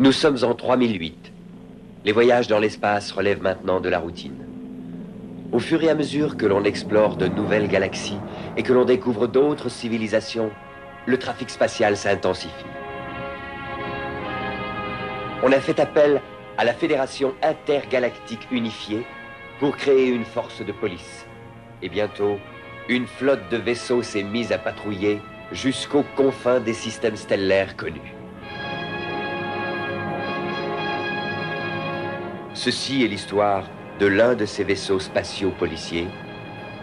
Nous sommes en 3008. Les voyages dans l'espace relèvent maintenant de la routine. Au fur et à mesure que l'on explore de nouvelles galaxies et que l'on découvre d'autres civilisations, le trafic spatial s'intensifie. On a fait appel à la Fédération intergalactique unifiée pour créer une force de police. Et bientôt, une flotte de vaisseaux s'est mise à patrouiller jusqu'aux confins des systèmes stellaires connus. Ceci est l'histoire de l'un de ces vaisseaux spatiaux policiers,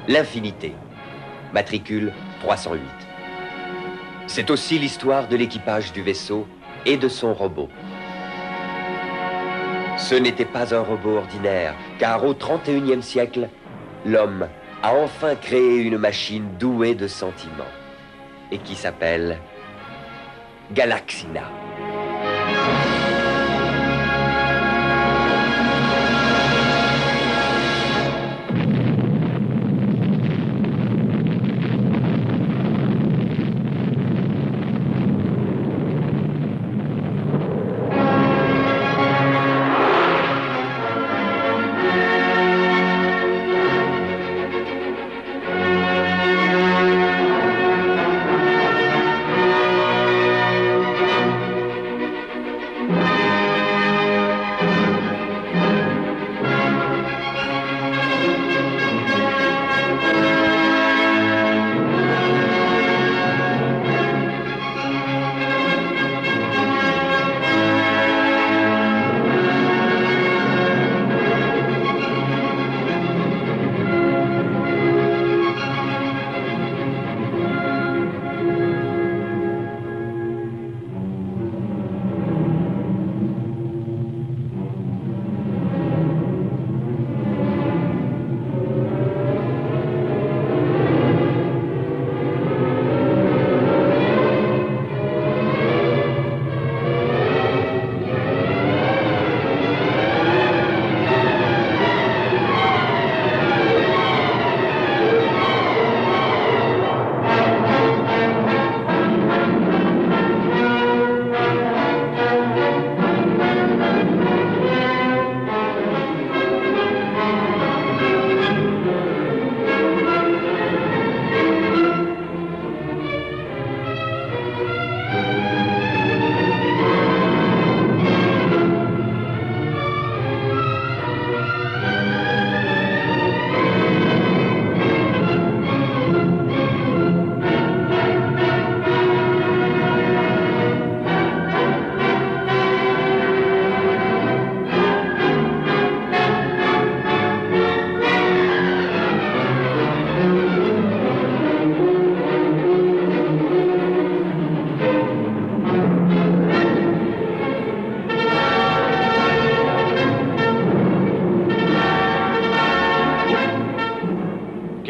l'Infinité, matricule 308. C'est aussi l'histoire de l'équipage du vaisseau et de son robot. Ce n'était pas un robot ordinaire, car au XXIe siècle, l'homme a enfin créé une machine douée de sentiments, et qui s'appelle Galaxina.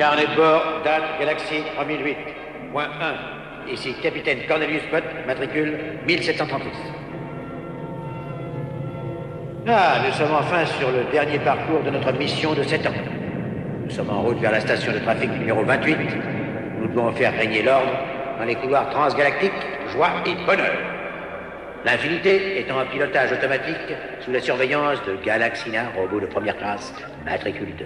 Carnet de bord, date, galaxie 3008.1. Ici capitaine Cornelius Butt, matricule 1736. Ah, nous sommes enfin sur le dernier parcours de notre mission de 7 ans. Nous sommes en route vers la station de trafic numéro 28. Nous devons faire régner l'ordre dans les couloirs transgalactiques, joie et bonheur. L'Infinité est en pilotage automatique sous la surveillance de Galaxina, robot de première classe, matricule 2.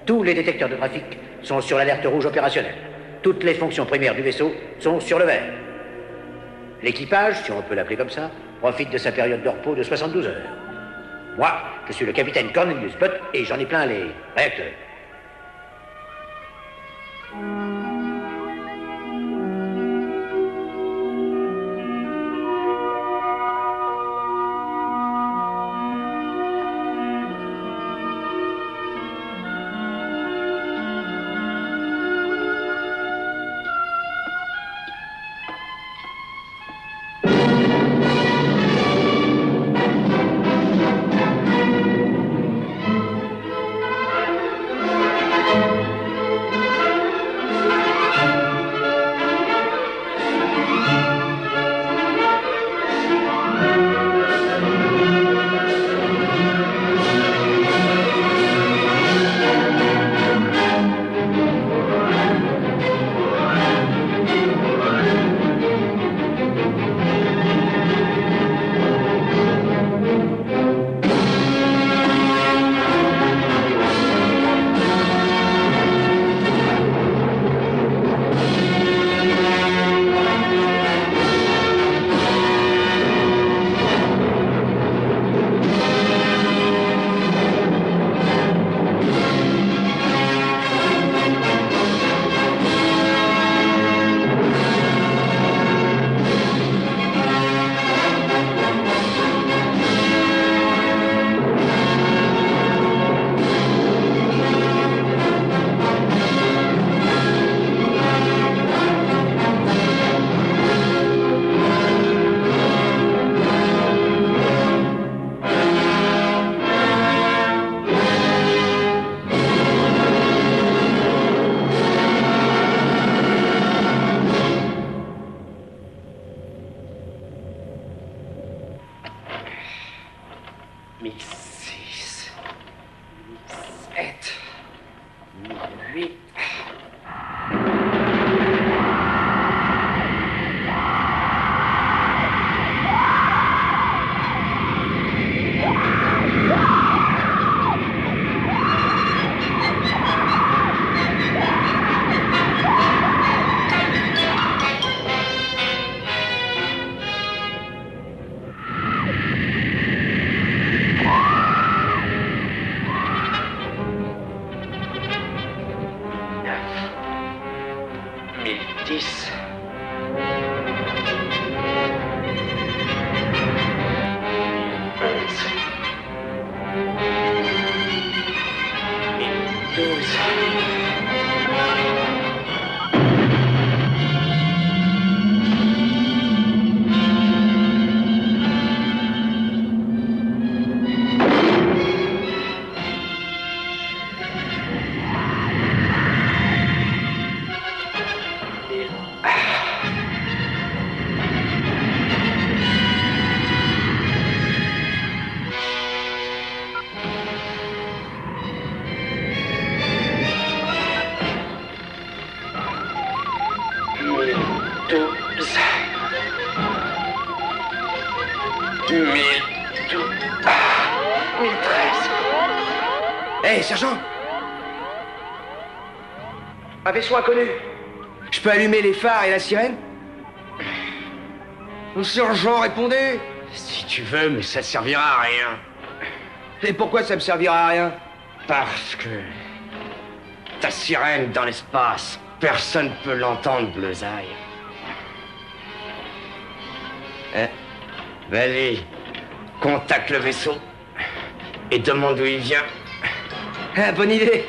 Tous les détecteurs de trafic sont sur l'alerte rouge opérationnelle. Toutes les fonctions primaires du vaisseau sont sur le vert. L'équipage, si on peut l'appeler comme ça, profite de sa période de repos de 72 heures. Moi, je suis le capitaine Cornelius Butt et j'en ai plein les réacteurs. 10. Hé, sergent! Un vaisseau inconnu. Je peux allumer les phares et la sirène? Sergent, répondez! Si tu veux, mais ça servira à rien. Et pourquoi ça me servira à rien? Parce que ta sirène dans l'espace, personne ne peut l'entendre, Bleusaille. Hein? Vas-y, contacte le vaisseau et demande d'où il vient. Ah, bonne idée!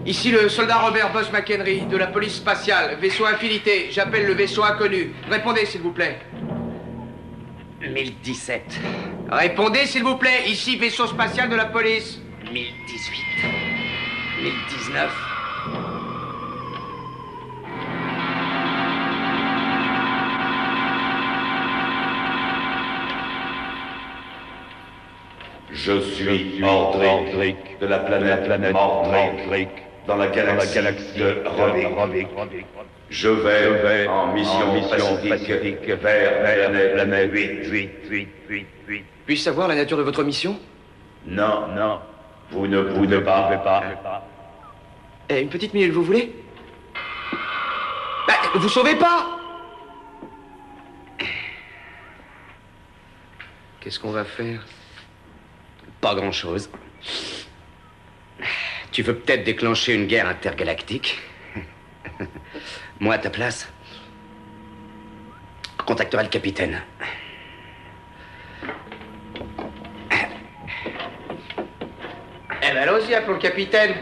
Ici le soldat Robert Boss McHenry, de la police spatiale, vaisseau Infinité. J'appelle le vaisseau inconnu. Répondez, s'il vous plaît. 1017. Répondez, s'il vous plaît. Ici, vaisseau spatial de la police. 1018. 1019. Je suis Ordric de la planète Mordric dans la galaxie de Rovik. Je vais en mission pacifique vers la planète 8. Puis-je savoir la nature de votre mission? Non, vous ne pouvez pas. Une petite minute, vous voulez? Vous sauvez pas? Qu'est-ce qu'on va faire? Pas grand-chose. Tu veux peut-être déclencher une guerre intergalactique. Moi, à ta place, contacterai le capitaine. Eh ben, allons-y, appelons le capitaine.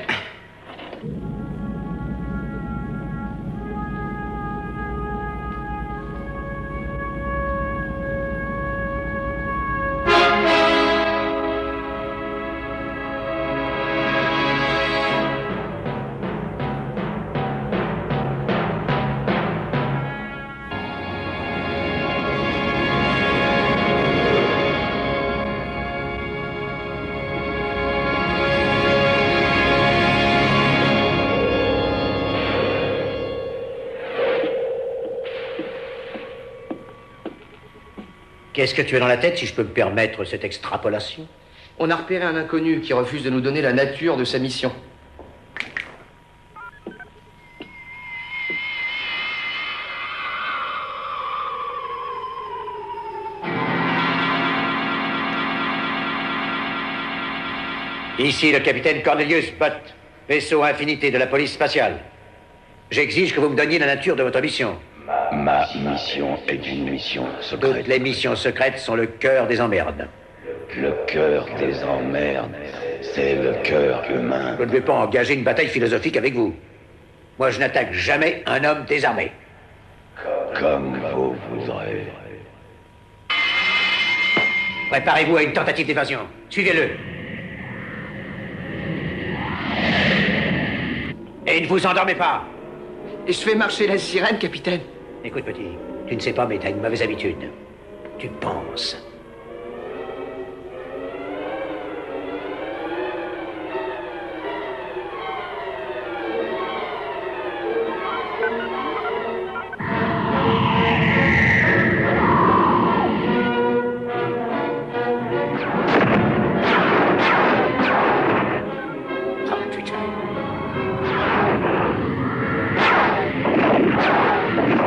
Qu'est-ce que tu as dans la tête, si je peux me permettre cette extrapolation? On a repéré un inconnu qui refuse de nous donner la nature de sa mission. Ici le capitaine Cornelius Butt, vaisseau Infinité de la police spatiale. J'exige que vous me donniez la nature de votre mission. Ma mission est une mission secrète. Toutes les missions secrètes sont le cœur des emmerdes. Le cœur des emmerdes, c'est le cœur humain. Je ne vais pas engager une bataille philosophique avec vous. Moi, je n'attaque jamais un homme désarmé. Comme vous voudrez. Préparez-vous à une tentative d'évasion. Suivez-le. Et ne vous endormez pas. Et je fais marcher la sirène, capitaine. Écoute, petit, tu ne sais pas, mais t'as une mauvaise habitude. Tu penses.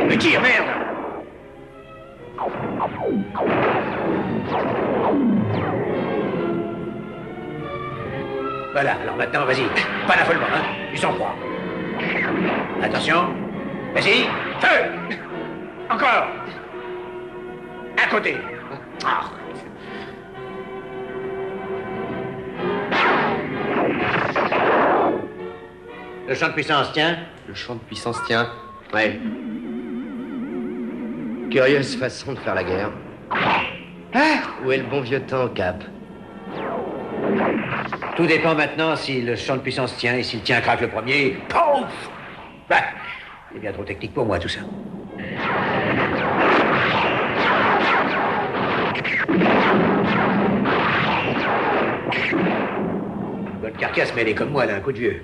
Mais tire, merde! Voilà, alors maintenant, vas-y. Pas d'affolement, hein. Du sang-froid. Attention. Vas-y. Feu! Encore! À côté. Ah. Le champ de puissance tient? Le champ de puissance tient. Ouais. Curieuse façon de faire la guerre. Hein? Où est le bon vieux temps, Cap? Tout dépend maintenant si le champ de puissance tient et s'il tient craque le premier. Pouf! Bah, c'est bien trop technique pour moi tout ça. Bonne carcasse, mais elle est comme moi, elle a un coup de vieux.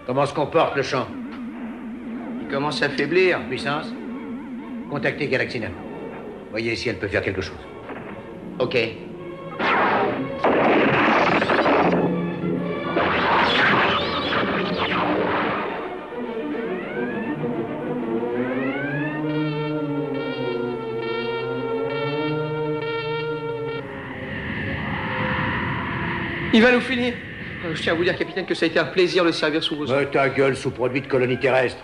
Comment se comporte le champ? Il commence à faiblir. Puissance? Contactez Galaxy 9. Voyez si elle peut faire quelque chose. Ok. Il va nous finir. Je tiens à vous dire, capitaine, que ça a été un plaisir de servir sous vos ordres. Ta gueule, sous-produit de colonie terrestre.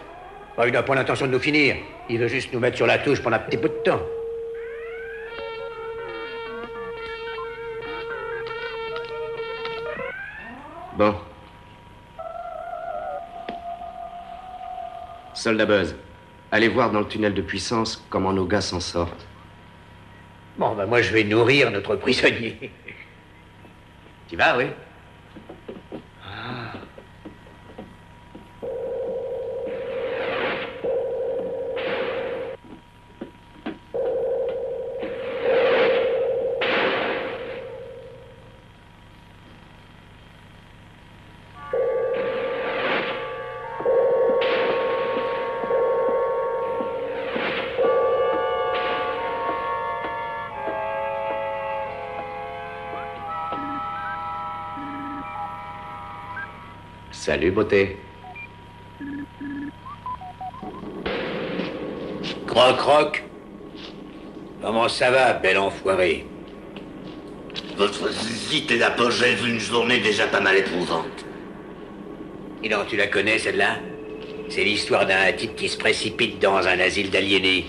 Il n'a pas l'intention de nous finir. Il veut juste nous mettre sur la touche pendant un petit peu de temps. Bon. Soldat Buzz, allez voir dans le tunnel de puissance comment nos gars s'en sortent. Bon, ben moi je vais nourrir notre prisonnier. Tu vas, oui? Salut, beauté. Croc. Comment ça va, bel enfoiré? Votre visite est l'apogée d'une journée déjà pas mal éprouvante. Et non, tu la connais, celle-là? C'est l'histoire d'un type qui se précipite dans un asile d'aliénés.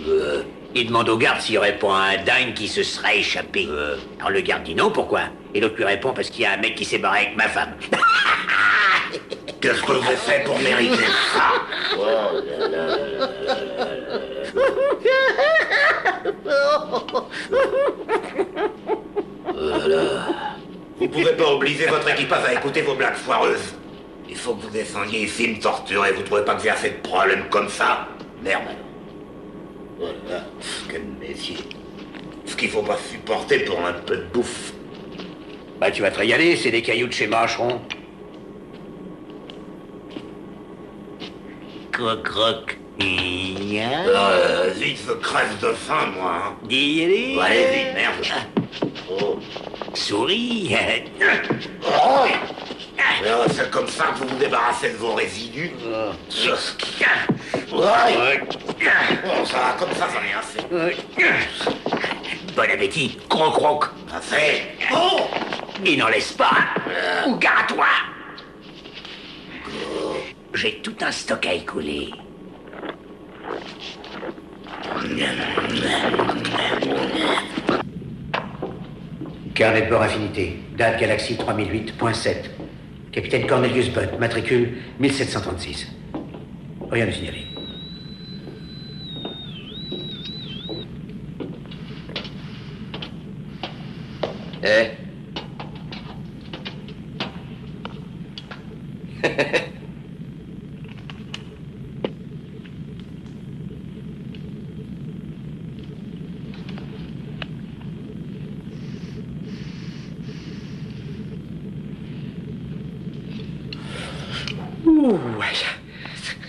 Il demande au garde s'il n'y aurait pas un dingue qui se serait échappé. Alors le garde dit non, pourquoi? Et l'autre lui répond parce qu'il y a un mec qui s'est barré avec ma femme. Qu'est-ce que j'ai fait pour mériter ça? Oh là là là Voilà. Vous pouvez pas obliger votre équipage à écouter vos blagues foireuses. Il faut que vous descendiez ici me torturer. Vous trouvez pas que j'ai assez de problèmes comme ça? Merde alors. Voilà. Quel métier. Ce qu'il faut pas supporter pour un peu de bouffe. Bah tu vas te régaler, c'est des cailloux de chez Mâcheron. Croc. Vite, je crève de faim, moi. Hein. Dis-les. Bon, allez, vite, merde. Oh. Souris. Oh. C'est comme ça que vous vous débarrassez de vos résidus. Oh, ça va, comme ça, j'en ai assez. Bon appétit, croc. Assez. Oh. Il n'en laisse pas. Ou gare à toi. J'ai tout un stock à écouler. Carnet de bord affinité. Date Galaxy 3008.7. Capitaine Cornelius Budd. Matricule 1736. Rien de signalé. Ouais.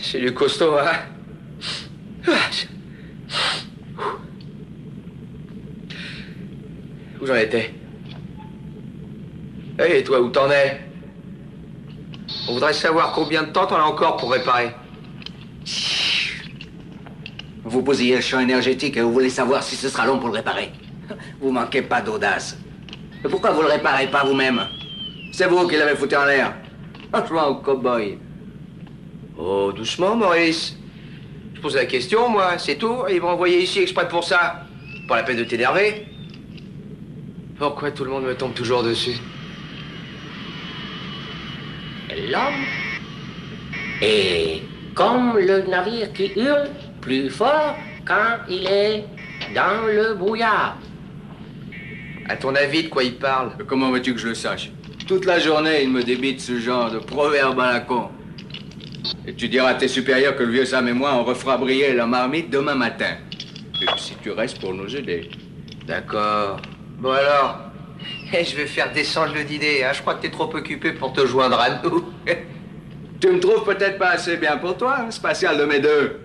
C'est du costaud, hein? Où j'en étais? Et toi, où t'en es? On voudrait savoir combien de temps t'en as encore pour réparer. Vous bousillez le champ énergétique et vous voulez savoir si ce sera long pour le réparer. Vous manquez pas d'audace. Mais pourquoi vous le réparez pas vous-même? C'est vous qui l'avez foutu en l'air. Franchement, au cow-boy. Oh, doucement, Maurice. Je pose la question, moi, c'est tout. Ils vont envoyer ici exprès pour ça. Pas la peine de t'énerver. Pourquoi tout le monde me tombe toujours dessus? L'homme est comme le navire qui hurle plus fort quand il est dans le brouillard. À ton avis, de quoi il parle? Comment veux-tu que je le sache? Toute la journée, il me débite ce genre de proverbe à la con. Et tu diras à tes supérieurs que le vieux Sam et moi, on refera briller la marmite demain matin. Et si tu restes pour nous aider. D'accord. Bon alors, je vais faire descendre le dîner. Hein. Je crois que t'es trop occupé pour te joindre à nous. Tu me trouves peut-être pas assez bien pour toi, hein, spatial de mes deux.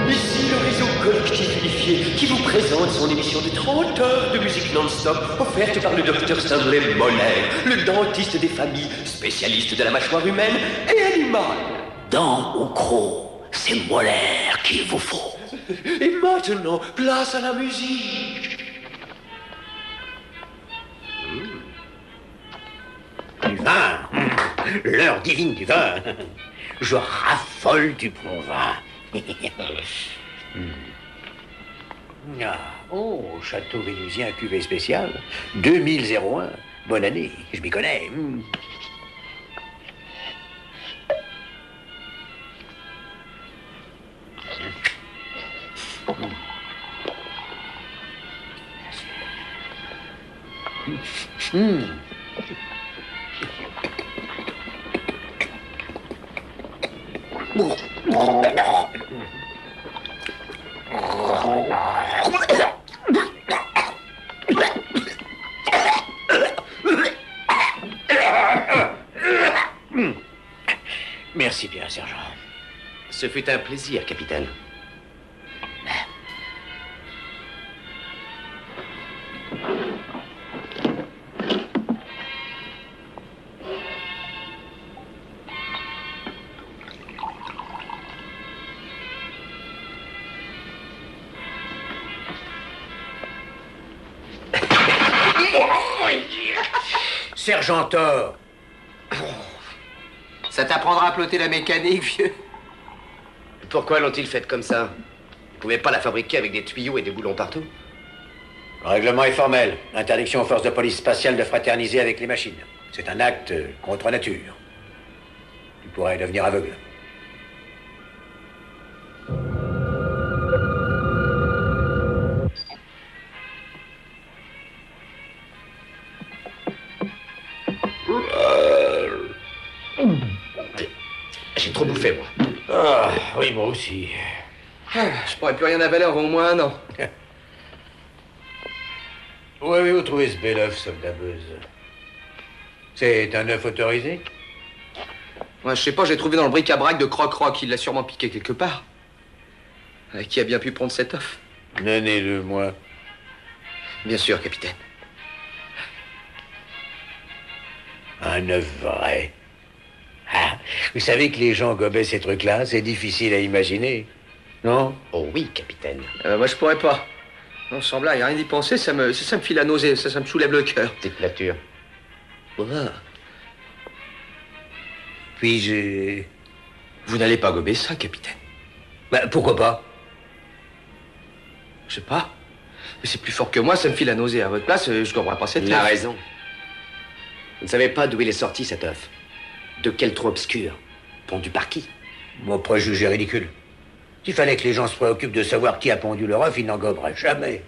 Ici le réseau collectif unifié qui vous présente son émission de 30 heures de musique non-stop offerte par le docteur Stanley Moller, le dentiste des familles, spécialiste de la mâchoire humaine et animale. Dents ou crocs, c'est Moller qu'il vous faut. Et maintenant, place à la musique. Du vin. L'heure divine du vin. Je raffole du bon vin. Ah, oh, château vénusien cuvée spéciale. 2001. Bonne année, je m'y connais. Merci bien, sergent. Ce fut un plaisir, capitaine. Sergent Thor. Ça t'apprendra à ploter la mécanique, vieux. Pourquoi l'ont-ils faite comme ça? Ils pouvaient pas la fabriquer avec des tuyaux et des boulons partout? Le règlement est formel. Interdiction aux forces de police spatiale de fraterniser avec les machines. C'est un acte contre nature. Tu pourrais devenir aveugle. J'ai trop bouffé, moi. Ah, oui, moi aussi. Je pourrais plus rien avaler avant au moins un an. Où avez-vous trouvé ce bel œuf, soldat Buzz? C'est un œuf autorisé? Ouais, je sais pas, j'ai trouvé dans le bric-à-brac de Croc-Roc. Il l'a sûrement piqué quelque part. Qui a bien pu prendre cet œuf? Donnez-le moi. Bien sûr, capitaine. Un œuf vrai. Ah, vous savez que les gens gobaient ces trucs-là, c'est difficile à imaginer. Non? Oh oui, capitaine. Moi, je pourrais pas. Non, sans blague, rien d'y penser, ça me file la nausée, ça me soulève le cœur. Petite nature. Voilà. Puis-je... Vous n'allez pas gober ça, capitaine? Bah, pourquoi pas? Je sais pas. Mais c'est plus fort que moi, ça me file la nausée. À votre place, je goberais pas cette Il a œuf. raison. Vous ne savez pas d'où il est sorti, cet œuf. De quel trou obscur? Pondu par qui? Mon préjugé ridicule. S'il fallait que les gens se préoccupent de savoir qui a pondu leur œuf, ils n'en goberaient jamais.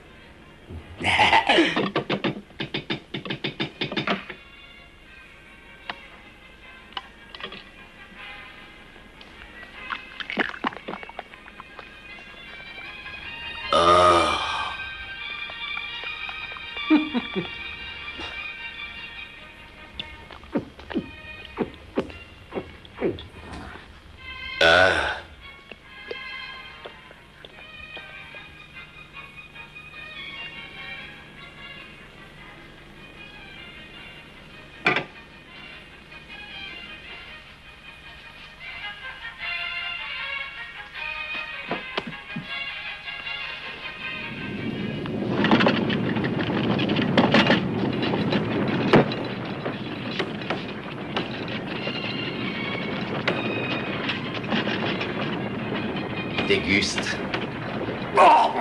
Déguste.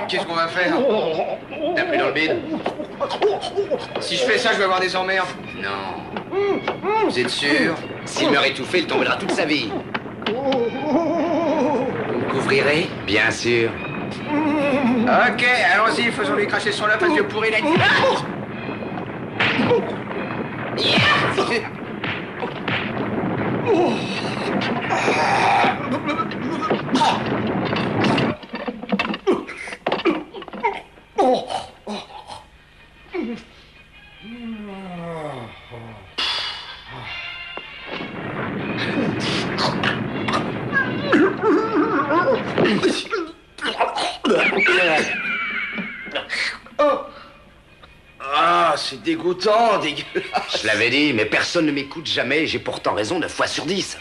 Qu'est-ce qu'on va faire? T'as pris dans le bide? Si je fais ça, je vais avoir des emmerdes. Non. Vous êtes sûr? S'il meurt étouffé, il tombera toute sa vie. Vous me couvrirez? Bien sûr. Ok, allons-y, faisons-lui cracher son œuf à yeux pourris là. Ah, c'est dégoûtant, dégueulasse. Je l'avais dit, mais personne ne m'écoute jamais. J'ai pourtant raison 9 fois sur 10.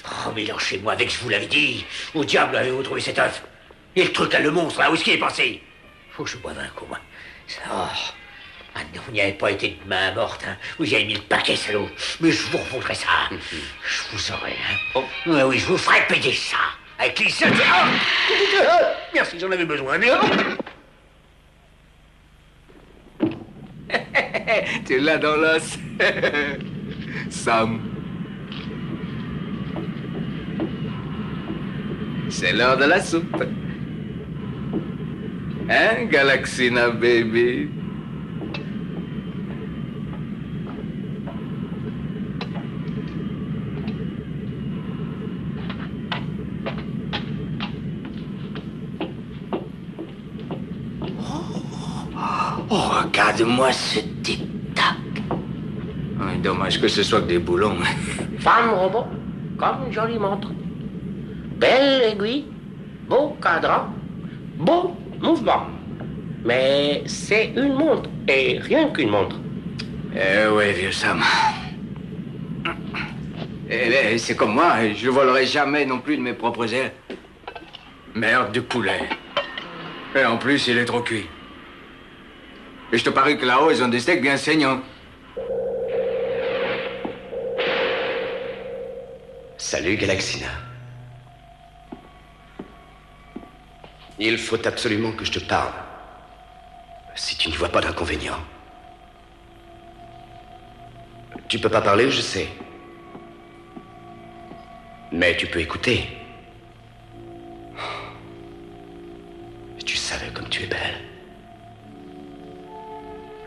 Oh, mais lanchez-moi avec, je vous l'avais dit. Où diable avez-vous trouvé cet œuf? Et le truc là, le monstre, là, où est-ce qu'il est passé? Faut que je boive un coup, moi. Oh. Ah non, vous n'y avez pas été de main morte, hein. Vous y avez mis le paquet, salaud. Mais je vous refoutrai ça. Je vous aurai, hein. Oh. Ouais, oui, je vous ferai payer ça. Avec les seuls... Oh. Merci, j'en avais besoin. Tu l'as dans l'os. Sam. C'est l'heure de la soupe. Hein, Galaxina, baby? Oh, regarde-moi ce tic-tac. Dommage que ce soit que des boulons. Femme robot, comme une jolie montre. Belle aiguille, beau cadran, beau mouvement. Mais c'est une montre, et rien qu'une montre. Eh oui, vieux Sam. Eh, c'est comme moi, je volerai jamais non plus de mes propres ailes. Merde de poulet. Et en plus, il est trop cuit. Et je te parie que là-haut, ils ont des steaks bien saignants. Salut, Galaxina. Il faut absolument que je te parle. Si tu n'y vois pas d'inconvénient. Tu peux pas parler, je sais. Mais tu peux écouter. Tu savais comme tu es belle.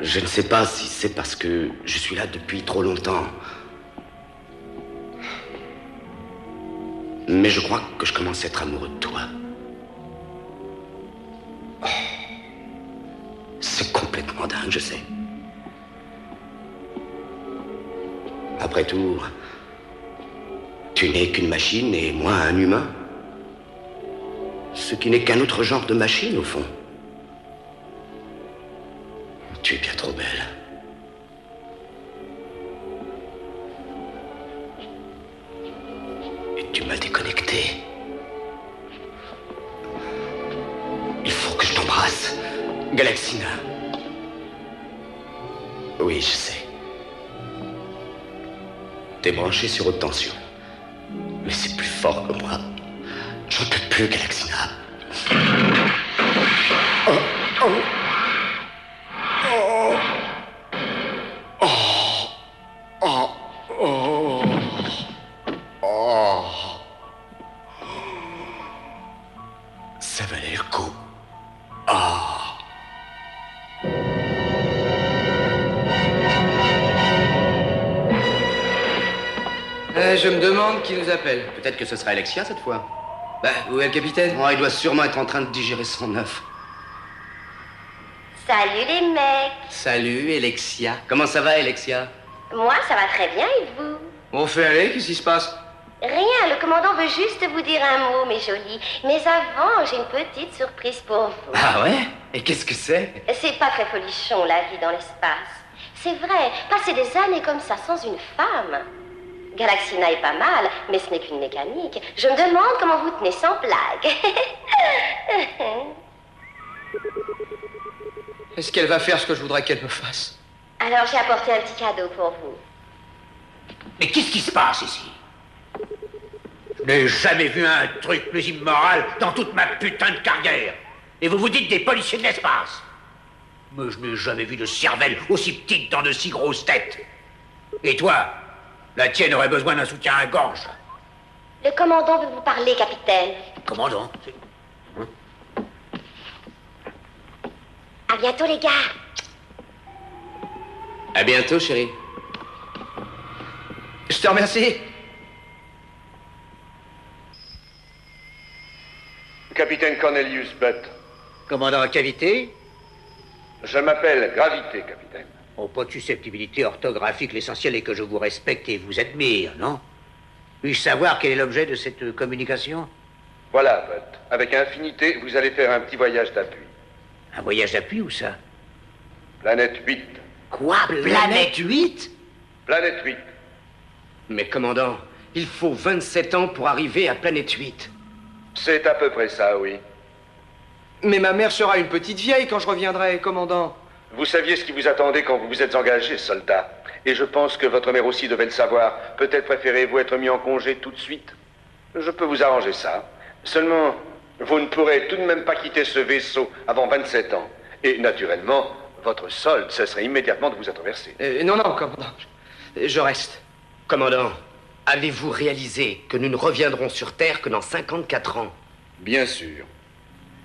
Je ne sais pas si c'est parce que je suis là depuis trop longtemps. Mais je crois que je commence à être amoureux de toi. Oh. C'est complètement dingue, je sais. Après tout, tu n'es qu'une machine et moi un humain. Ce qui n'est qu'un autre genre de machine, au fond. Tu es bien trop belle. Et tu m'as déconnecté. Il faut que je t'embrasse, Galaxina. Oui, je sais. T'es branché sur haute tension. Mais c'est plus fort que moi. J'en peux plus, Galaxina. Oh, oh. Ça valait le coup. Je me demande qui nous appelle. Peut-être que ce sera Alexia cette fois. Bah, où est le capitaine? Oh, il doit sûrement être en train de digérer son œuf. Salut les mecs. Salut, Alexia. Comment ça va, Alexia? Moi, ça va très bien et vous? On fait aller, qu'est-ce qui se passe? Rien, le commandant veut juste vous dire un mot, mes jolis. Mais avant, j'ai une petite surprise pour vous. Ah ouais? Et qu'est-ce que c'est? C'est pas très folichon, la vie dans l'espace. C'est vrai, passer des années comme ça sans une femme. Galaxina est pas mal, mais ce n'est qu'une mécanique. Je me demande comment vous tenez sans blague. Est-ce qu'elle va faire ce que je voudrais qu'elle me fasse? Alors, j'ai apporté un petit cadeau pour vous. Mais qu'est-ce qui se passe ici? Je n'ai jamais vu un truc plus immoral dans toute ma putain de carrière. Et vous vous dites des policiers de l'espace. Mais je n'ai jamais vu de cervelle aussi petite dans de si grosses têtes. Et toi, la tienne aurait besoin d'un soutien à gorge. Le commandant veut vous parler, capitaine. Commandant? À bientôt, les gars. À bientôt, chérie. Je te remercie. Capitaine Cornelius Butt. Commandant Cavité? Je m'appelle Gravité, capitaine. Oh, pas de susceptibilité orthographique, l'essentiel est que je vous respecte et vous admire, non? Puis-je savoir quel est l'objet de cette communication? Voilà, Butt. Avec Infinité, vous allez faire un petit voyage d'appui. Un voyage d'appui, où ça? Planète 8. Quoi? Planète 8? Planète 8. Mais commandant, il faut 27 ans pour arriver à Planète 8. C'est à peu près ça, oui. Mais ma mère sera une petite vieille quand je reviendrai, commandant. Vous saviez ce qui vous attendait quand vous vous êtes engagé, soldat. Et je pense que votre mère aussi devait le savoir. Peut-être préférez-vous être mis en congé tout de suite. Je peux vous arranger ça. Seulement, vous ne pourrez tout de même pas quitter ce vaisseau avant 27 ans. Et naturellement, votre solde, ce serait immédiatement de vous être versé. Non, commandant. Je reste. Commandant, avez-vous réalisé que nous ne reviendrons sur Terre que dans 54 ans? Bien sûr.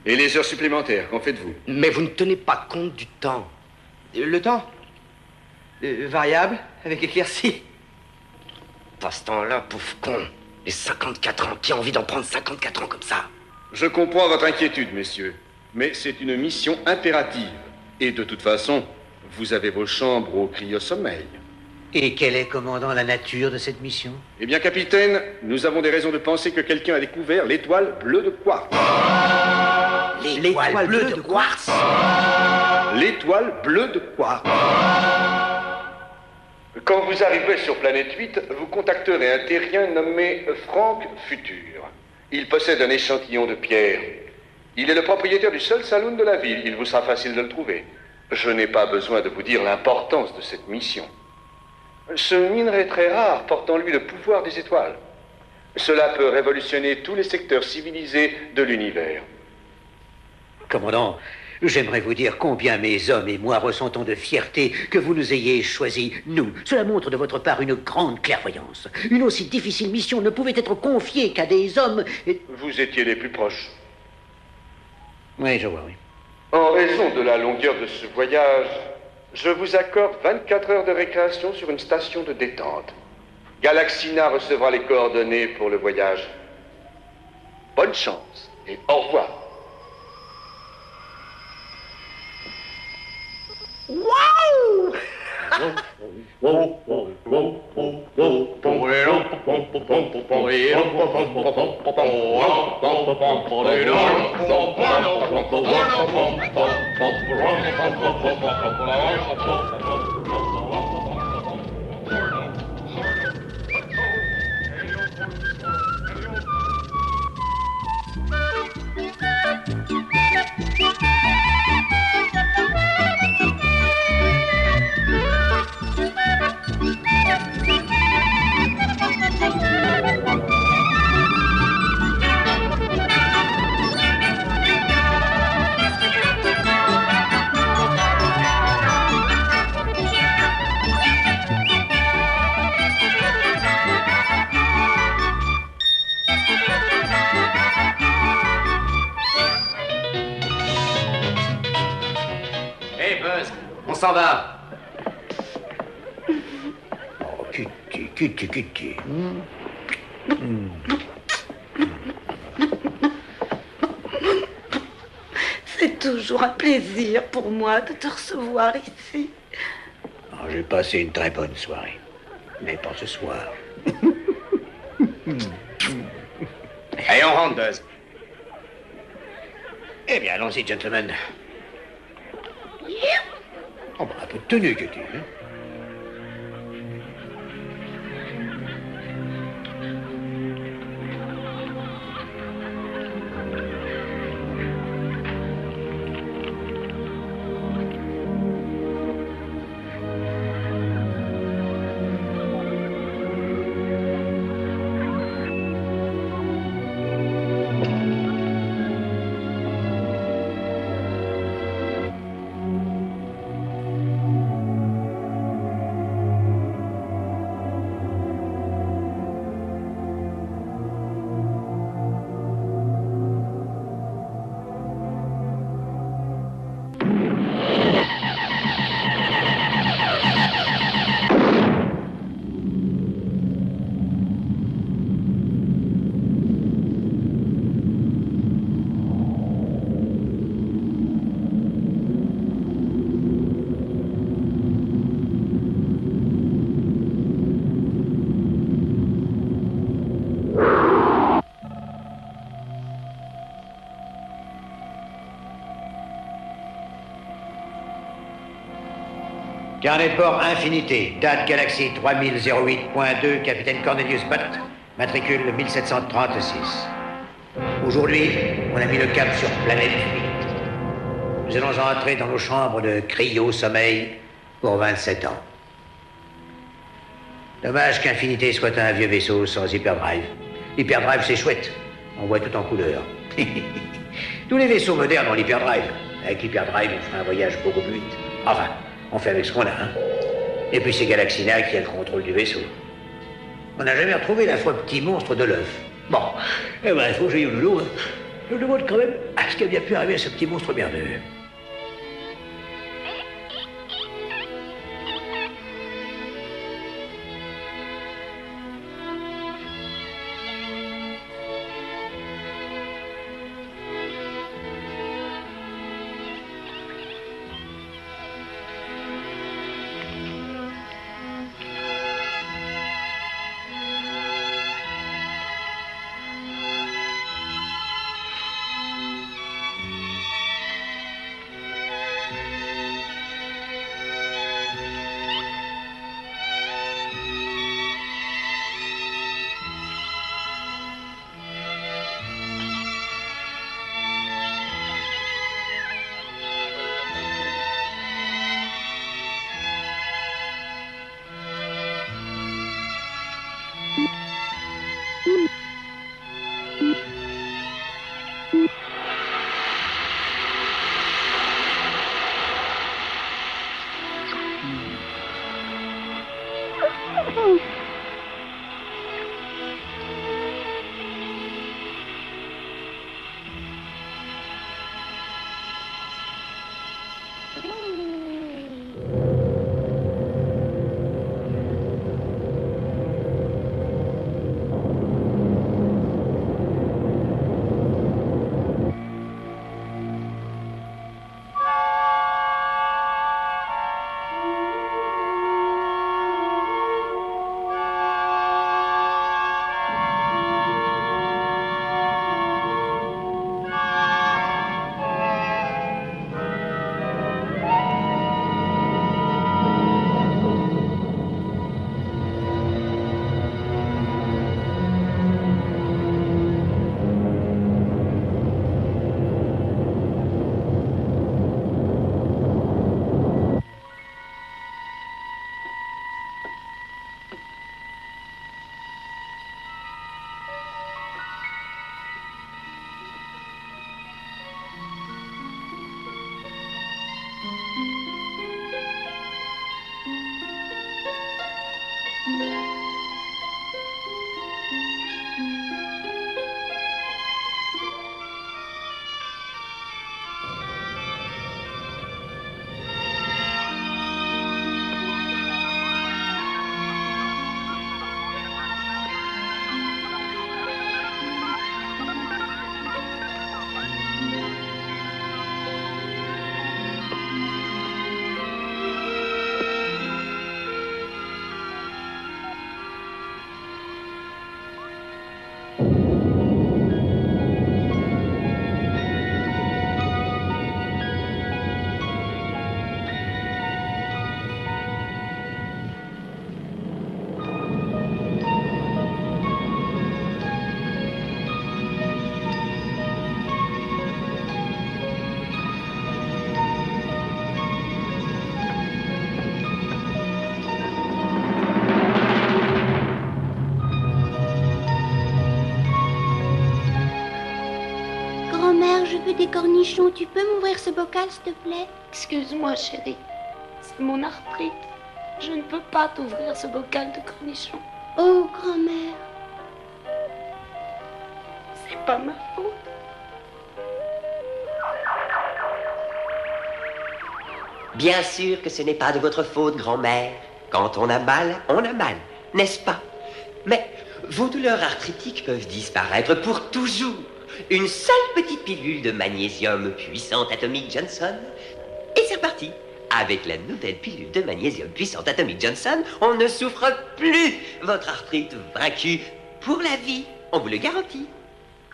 Et les heures supplémentaires, qu'en faites-vous? Mais vous ne tenez pas compte du temps. Le temps? Variable, avec éclaircie. Pas ce temps-là, pauvre con. Les 54 ans, qui a envie d'en prendre 54 ans comme ça? Je comprends votre inquiétude, messieurs. Mais c'est une mission impérative. Et de toute façon, vous avez vos chambres au cryosommeil. Et quelle est, commandant, la nature de cette mission? Eh bien, capitaine, nous avons des raisons de penser que quelqu'un a découvert l'étoile bleue de quartz. L'étoile bleue de quartz? L'étoile bleue de quartz. Quand vous arriverez sur Planète 8, vous contacterez un terrien nommé Frank Futur. Il possède un échantillon de pierre. Il est le propriétaire du seul saloon de la ville. Il vous sera facile de le trouver. Je n'ai pas besoin de vous dire l'importance de cette mission. Ce minerai très rare porte en lui le pouvoir des étoiles. Cela peut révolutionner tous les secteurs civilisés de l'univers. Commandant, j'aimerais vous dire combien mes hommes et moi ressentons de fierté que vous nous ayez choisis, nous. Cela montre de votre part une grande clairvoyance. Une aussi difficile mission ne pouvait être confiée qu'à des hommes... Vous étiez les plus proches. Oui, je vois, oui. En raison de la longueur de ce voyage, je vous accorde 24 heures de récréation sur une station de détente. Galaxina recevra les coordonnées pour le voyage. Bonne chance et au revoir. Waouh! On s'en va. Oh, cutie. C'est toujours un plaisir pour moi de te recevoir ici. Oh, j'ai passé une très bonne soirée. Mais pas ce soir. Allez, on rentre, Buzz. Eh bien, allons-y, gentlemen. Oh, bah, un peu de tenue, que tu hein? Carnet de bord Infinité, date Galaxie 3008.2, capitaine Cornelius Butt, matricule 1736. Aujourd'hui, on a mis le cap sur planète 8. Nous allons entrer dans nos chambres de cryo-sommeil pour 27 ans. Dommage qu'Infinité soit un vieux vaisseau sans hyperdrive. L'hyperdrive, c'est chouette. On voit tout en couleur. Tous les vaisseaux modernes ont l'hyperdrive. Avec l'hyperdrive, on fera un voyage beaucoup plus vite. Enfin, on fait avec ce qu'on a, hein. Et puis c'est Galaxina qui a le contrôle du vaisseau. On n'a jamais retrouvé l'affreux petit monstre de l'œuf. Bon, eh ben, il faut que j'aille au loulou, hein. Je me demande quand même ce qui a bien pu arriver à ce petit monstre merdeux. Des cornichons, tu peux m'ouvrir ce bocal, s'il te plaît? Excuse-moi, chérie. C'est mon arthrite. Je ne peux pas t'ouvrir ce bocal de cornichons. Oh, grand-mère. C'est pas ma faute. Bien sûr que ce n'est pas de votre faute, grand-mère. Quand on a mal, n'est-ce pas? Mais vos douleurs arthritiques peuvent disparaître pour toujours. Une seule petite pilule de magnésium puissante atomique Johnson. Et c'est reparti. Avec la nouvelle pilule de magnésium puissante atomique Johnson, on ne souffre plus. Votre arthrite vaincue pour la vie. On vous le garantit.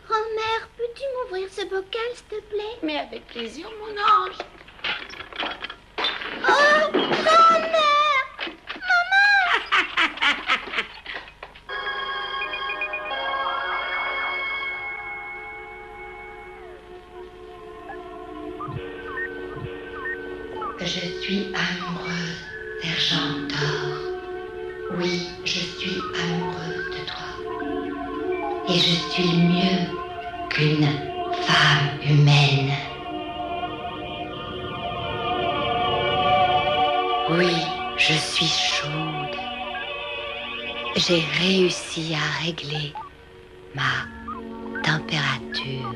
Grand-mère, peux-tu m'ouvrir ce bocal, s'il te plaît? Mais avec plaisir, mon ange. Oh, grand-mère! Je suis amoureuse, sergent Thor. Oui, je suis amoureuse de toi. Et je suis mieux qu'une femme humaine. Oui, je suis chaude. J'ai réussi à régler ma température.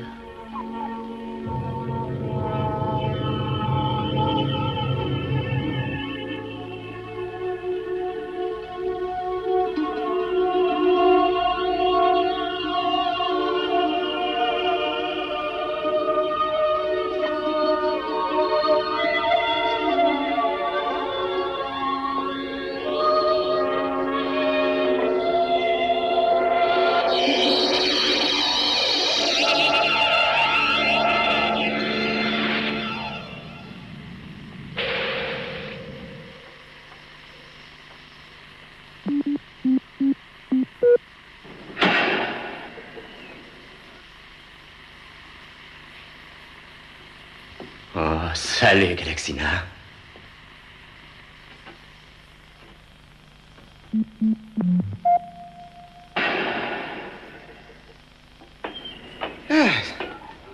Oh, salut, Galaxina.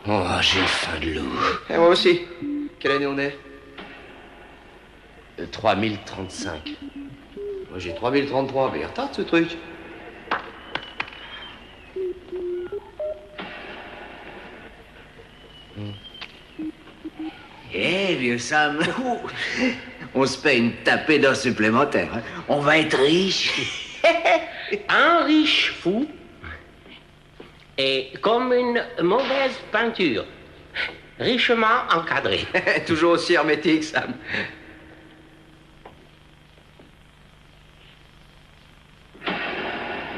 Oh, j'ai faim de l'eau. Et moi aussi. Quelle année on est 3035. Moi j'ai 3033, mais il retarde ce truc. Eh, vieux Sam, on se paye une tapée d'heures supplémentaires. Hein. On va être riche. Un riche fou est comme une mauvaise peinture, richement encadrée. Toujours aussi hermétique, Sam.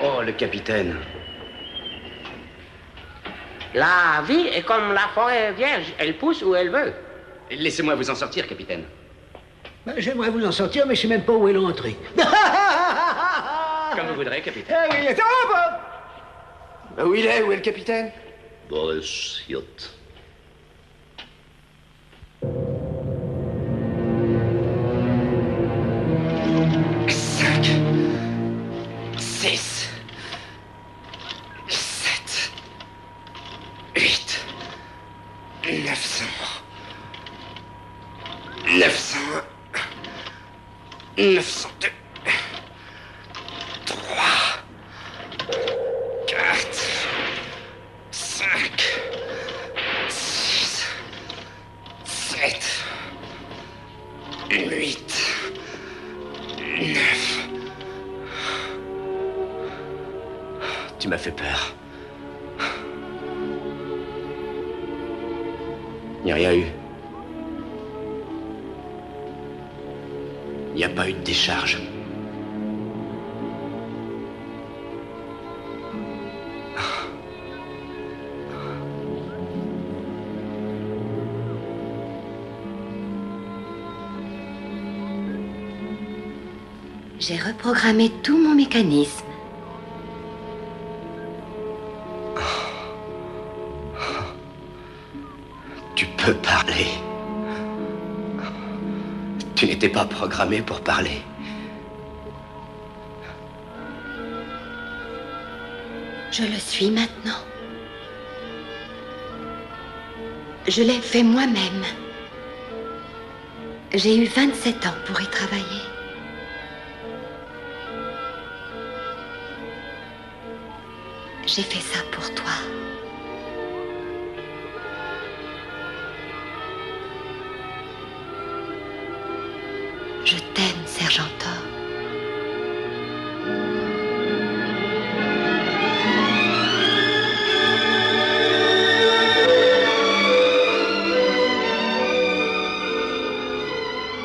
Oh, le capitaine. La vie est comme la forêt vierge, elle pousse où elle veut. Laissez-moi vous en sortir, capitaine. Ben, j'aimerais vous en sortir, mais je sais même pas où est l'entrée. Comme vous voudrez, capitaine. Où il est? Où est le capitaine? Boris Yacht. Tu m'as fait peur. Il n'y a rien eu. Il n'y a pas eu de décharge. J'ai reprogrammé tout mon mécanisme. Tu peux parler. Tu n'étais pas programmé pour parler. Je le suis maintenant. Je l'ai fait moi-même. J'ai eu 27 ans pour y travailler. J'ai fait ça pour toi. Je t'aime, sergent Thor.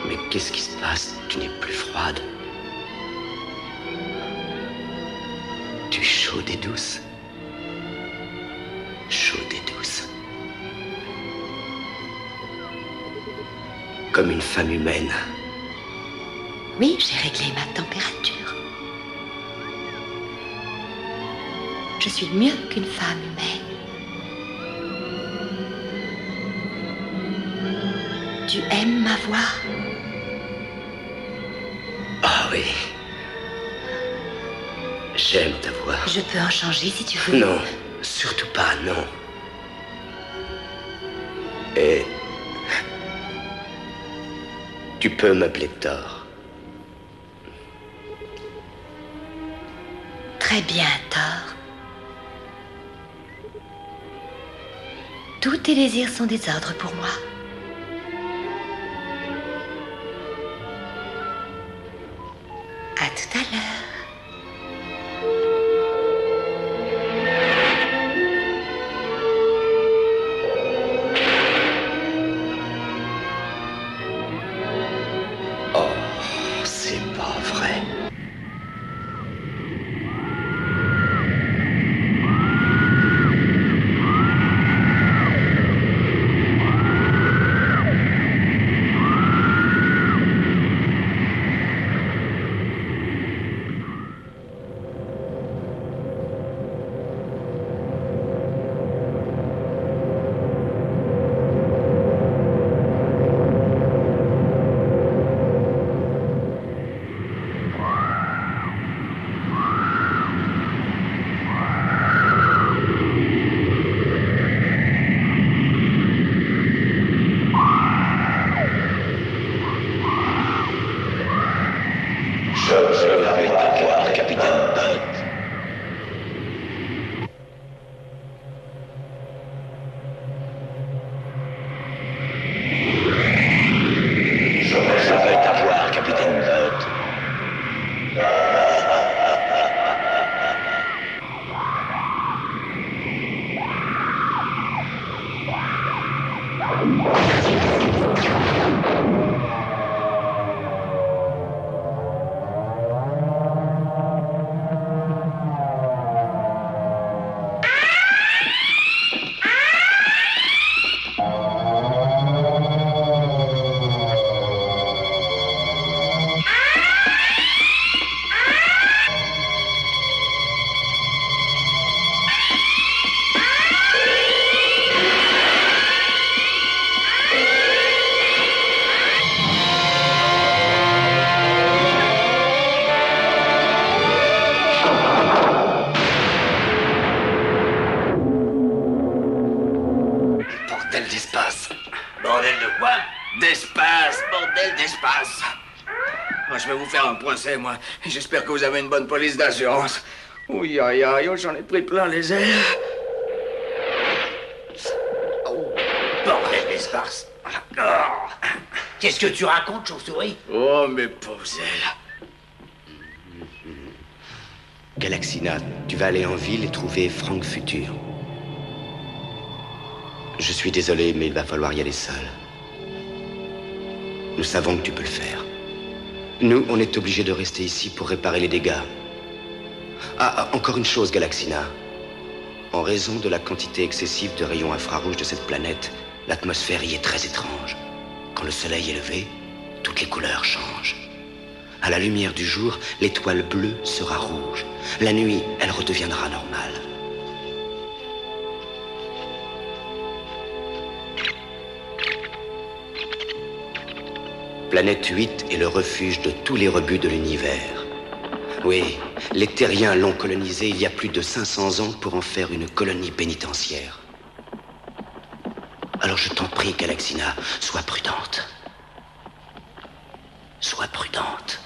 Mais qu'est-ce qui se passe? Tu n'es plus froide. Tu es chaude et douce. Chaude et douce. Comme une femme humaine. Oui, j'ai réglé ma température. Je suis mieux qu'une femme humaine. Tu aimes ma voix? J'aime ta voix. Je peux en changer si tu veux. Non, surtout pas, non. Et... tu peux m'appeler Thor. Très bien, Thor. Tous tes désirs sont des ordres pour moi. À tout à l'heure. Je vais vous faire un procès, moi. J'espère que vous avez une bonne police d'assurance. Oui, aïe, aïe, j'en ai pris plein les ailes. Oh, bordel d'espace. Qu'est-ce que tu racontes, chauve-souris? Oh, mes pauvres ailes. Galaxina, tu vas aller en ville et trouver Frank Futur. Je suis désolé, mais il va falloir y aller seul. Nous savons que tu peux le faire. Nous, on est obligés de rester ici pour réparer les dégâts. Ah, encore une chose, Galaxina. En raison de la quantité excessive de rayons infrarouges de cette planète, l'atmosphère y est très étrange. Quand le soleil est levé, toutes les couleurs changent. À la lumière du jour, l'étoile bleue sera rouge. La nuit, elle redeviendra normale. Planète 8 est le refuge de tous les rebuts de l'univers. Oui, les terriens l'ont colonisé il y a plus de 500 ans pour en faire une colonie pénitentiaire. Alors je t'en prie, Galaxina, sois prudente. Sois prudente.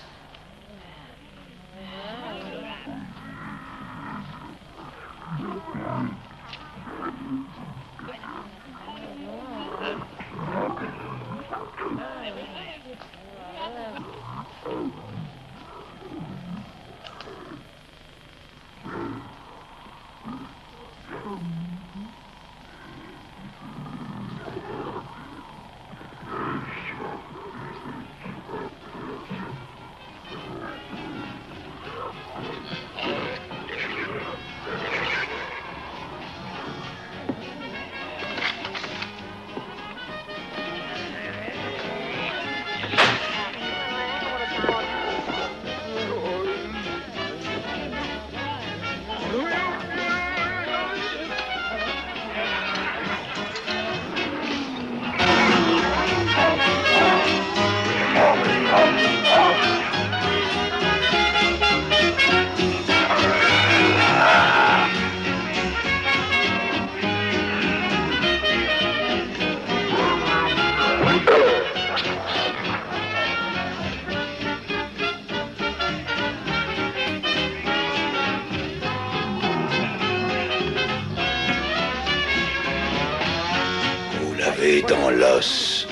gravé dans l'os.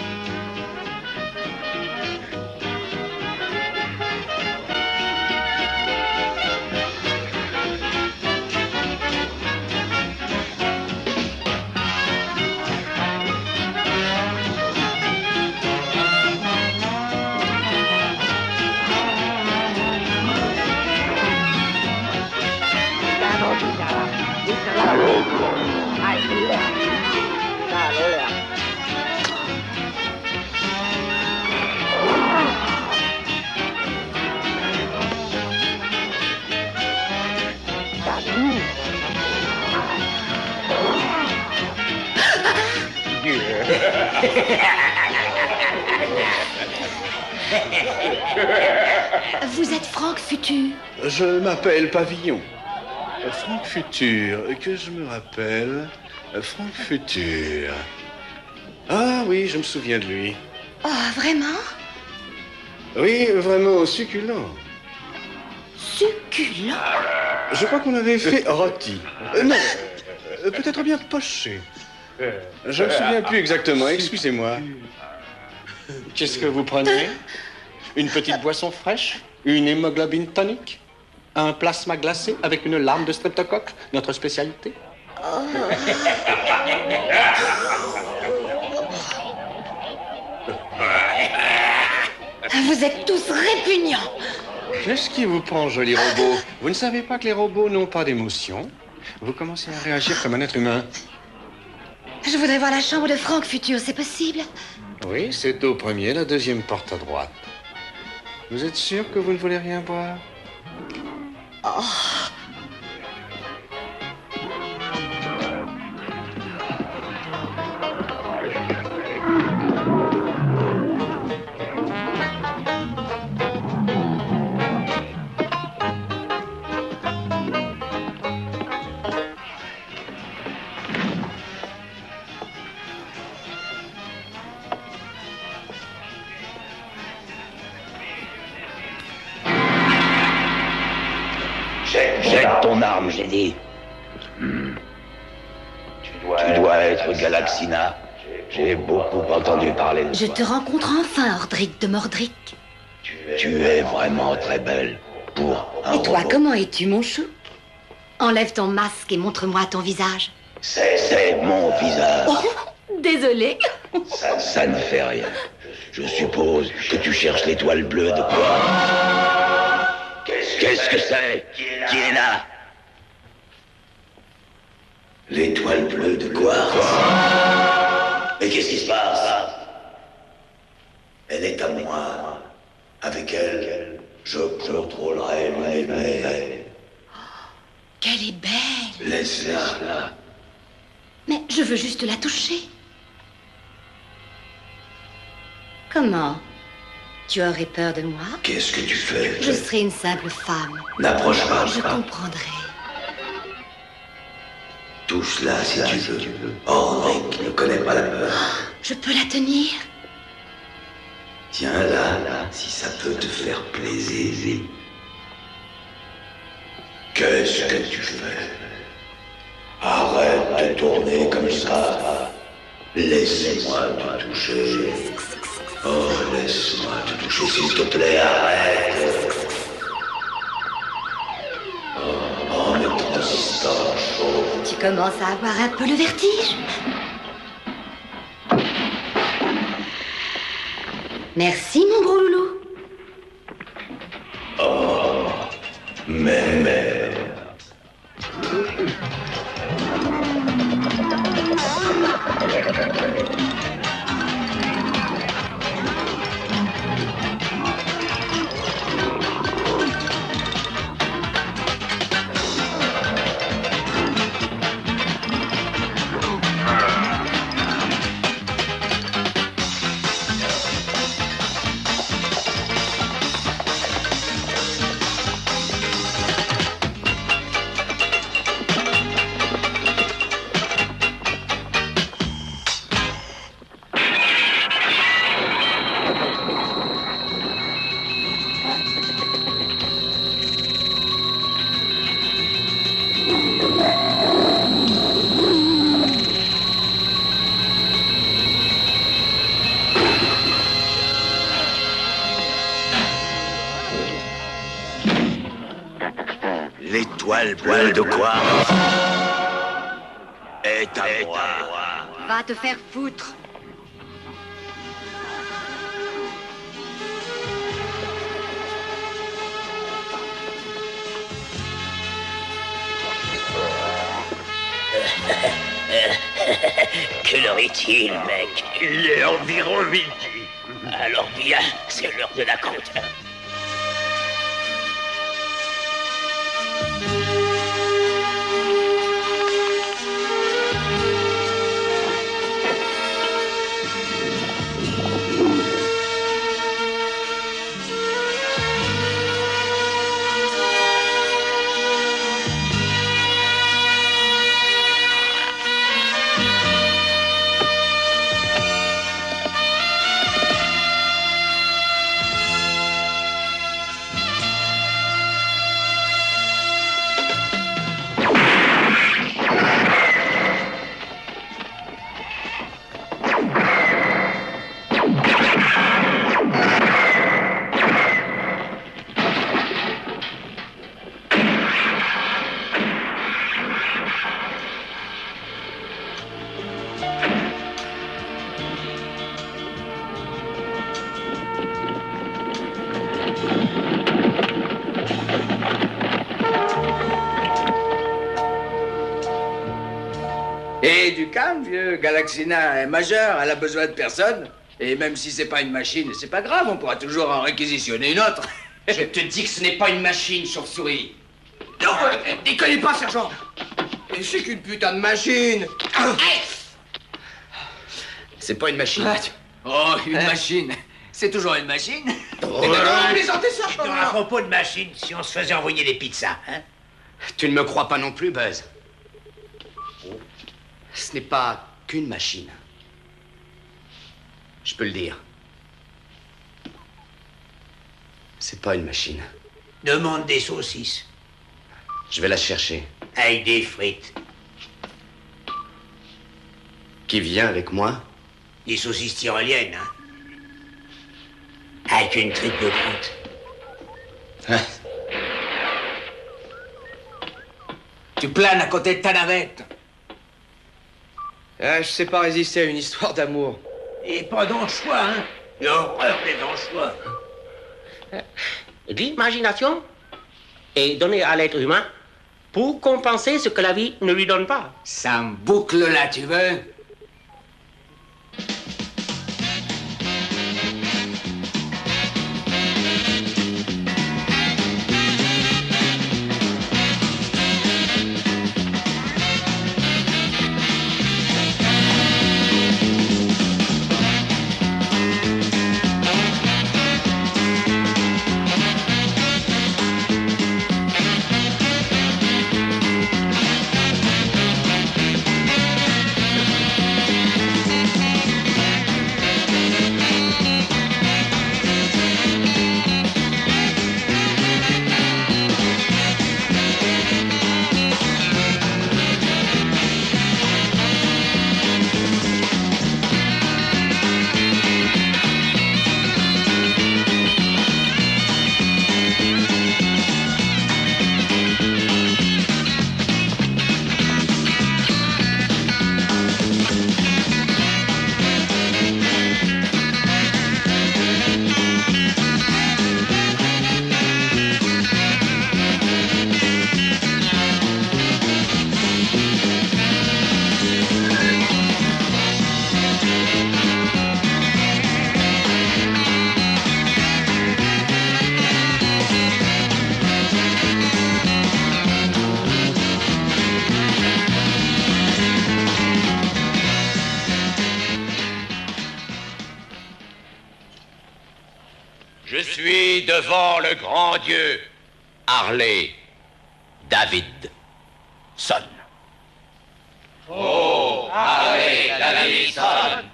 Vous êtes Franck Futur? Je m'appelle Pavillon. Franck Futur, que je me rappelle. Franck Futur. Ah oui, je me souviens de lui. Oh, vraiment? Oui, vraiment succulent. Succulent? Je crois qu'on avait fait rôti. Non, peut-être bien poché. Je ne me souviens plus exactement, excusez-moi. Qu'est-ce que vous prenez? Une petite boisson fraîche? Une hémoglobine tonique? Un plasma glacé avec une larme de streptocoque, notre spécialité? Vous êtes tous répugnants. Qu'est-ce qui vous prend, joli robot? Vous ne savez pas que les robots n'ont pas d'émotion? Vous commencez à réagir comme un être humain. Je voudrais voir la chambre de Franck Futur, c'est possible? Oui, c'est au premier, la deuxième porte à droite. Vous êtes sûr que vous ne voulez rien boire? Oh. Jette ton arme, j'ai dit. Tu dois être Galaxina. J'ai beaucoup entendu parler de Je toi. te rencontre enfin, Ordric de Mordric. Tu es vraiment très belle pour un Et toi, robot. comment es-tu, mon chou? Enlève ton masque et montre-moi ton visage. C'est mon visage. Oh, désolé. Ça ne fait rien. Je suppose que tu cherches l'étoile bleue de quoi? Qu'est-ce que c'est? Qui est là? L'étoile bleue de quoi? Mais qu'est-ce qui se passe? Elle est à moi. Avec elle, je contrôlerai l'univers. Qu'elle est belle. Laisse-la. Mais je veux juste la toucher. Comment? Tu aurais peur de moi? Qu'est-ce que tu fais? Je serai une simple femme. N'approche pas. Je comprendrai. Touche-la si tu veux. Henrik ne connaît pas la peur. Je peux la tenir? Tiens-la, si ça peut te faire plaisir. Qu'est-ce que tu fais? Arrête de tourner comme ça. Laisse-moi te toucher. Oh, laisse-moi te toucher, s'il te plaît, arrête. Oh, mes transistors chauds. Tu commences à avoir un peu le vertige? Merci, mon gros loulou. Oh, mais... l'étoile bleue de quoi est à moi. Va te faire foutre. Quelle heure est-il, mec? Il est environ midi. Alors bien, c'est l'heure de la compte. Et du calme, vieux. Galaxina est majeure, elle a besoin de personne. Et même si c'est pas une machine, c'est pas grave, on pourra toujours en réquisitionner une autre. Je te dis que ce n'est pas une machine, chauve-souris. Non, déconnez pas, sergent. C'est qu'une putain de machine. C'est pas une machine. Oh, une machine. C'est toujours une machine. Plaisantez, sergent. À propos de machine, si on se faisait envoyer des pizzas, hein? Tu ne me crois pas non plus, Buzz. Ce n'est pas qu'une machine. Je peux le dire. C'est pas une machine. Demande des saucisses. Je vais la chercher. Avec des frites. Qui vient avec moi? Des saucisses tyroliennes, hein? Avec une tripe de croûte. Tu planes à côté de ta navette. Ah, je sais pas résister à une histoire d'amour. Et pas d'anchois, hein? L'horreur des anchois. L'imagination est donnée à l'être humain pour compenser ce que la vie ne lui donne pas. Ça me boucle là, tu veux? Je suis devant le grand Dieu, Harley Davidson. Oh, Harley Davidson,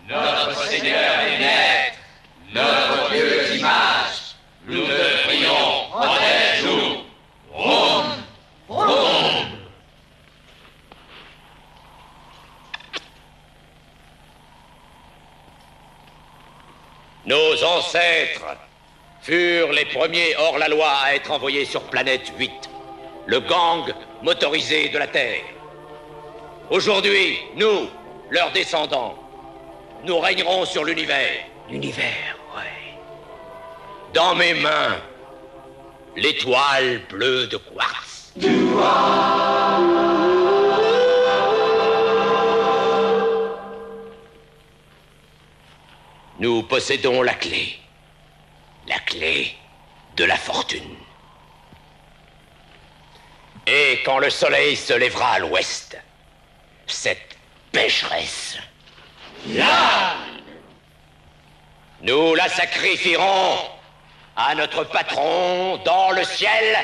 notre Seigneur est maître, notre Dieu d'image, nous te prions, protège-nous. Vroom, vroom. Nos ancêtres furent les premiers hors-la-loi à être envoyés sur planète 8. le gang motorisé de la Terre. Aujourd'hui, nous, leurs descendants, nous régnerons sur l'univers. L'univers, ouais. Dans mes mains, l'étoile bleue de quartz. Nous possédons la clé de la fortune. Et quand le soleil se lèvera à l'ouest, cette pécheresse, là, nous la sacrifierons à notre patron dans le ciel,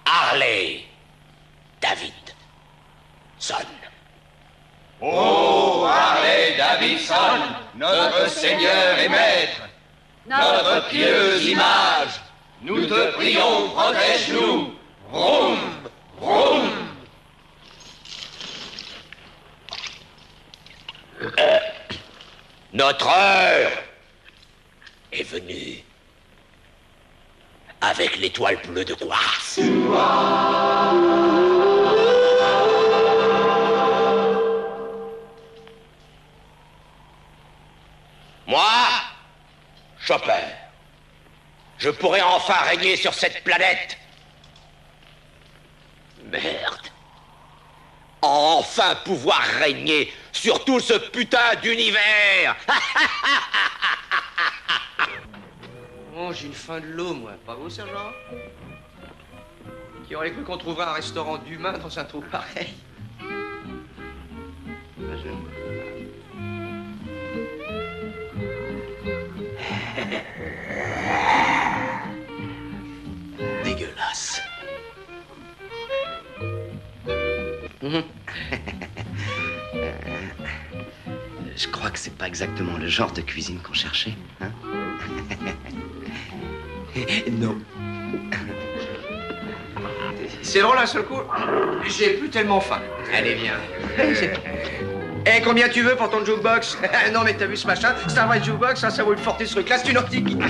Harley Davidson. Ô Harley Davidson, notre Seigneur et Maître, notre pieuse image, nous te prions, protège-nous. Vroom, vroom. Notre heure est venue avec l'étoile bleue de quartz. Moi, Chopper, je pourrais enfin régner sur cette planète. Merde. Enfin pouvoir régner sur tout ce putain d'univers. Oh, j'ai une faim de l'eau, moi. Pas vous, sergent? Qui aurait cru qu'on trouverait un restaurant d'humains dans un trou pareil? Dégueulasse. Je crois que c'est pas exactement le genre de cuisine qu'on cherchait, hein? Non. C'est drôle, un seul coup, j'ai plus tellement faim. Allez, viens. Eh, combien tu veux pour ton jukebox? Non, mais t'as vu ce machin? C'est un vrai jukebox, ça vaut une fortune ce truc-là, c'est une antiquité.